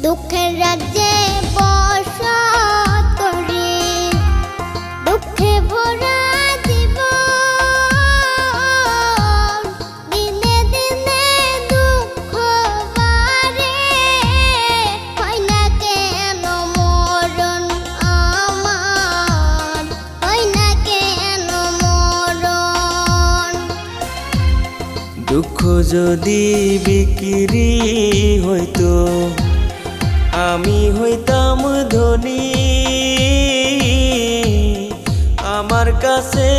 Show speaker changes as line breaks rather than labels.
দুঃখের রাজ্যে বসত রে, দুঃখে ভরা জীবন, দিনে দিনে দুঃখ বাড়ে, হয় না কেন মরণ আমার, হয় না কেন মরণ।
দুঃখ যদি বিক্রি হইতো আমি হইতাম ধনী, আমার কাছে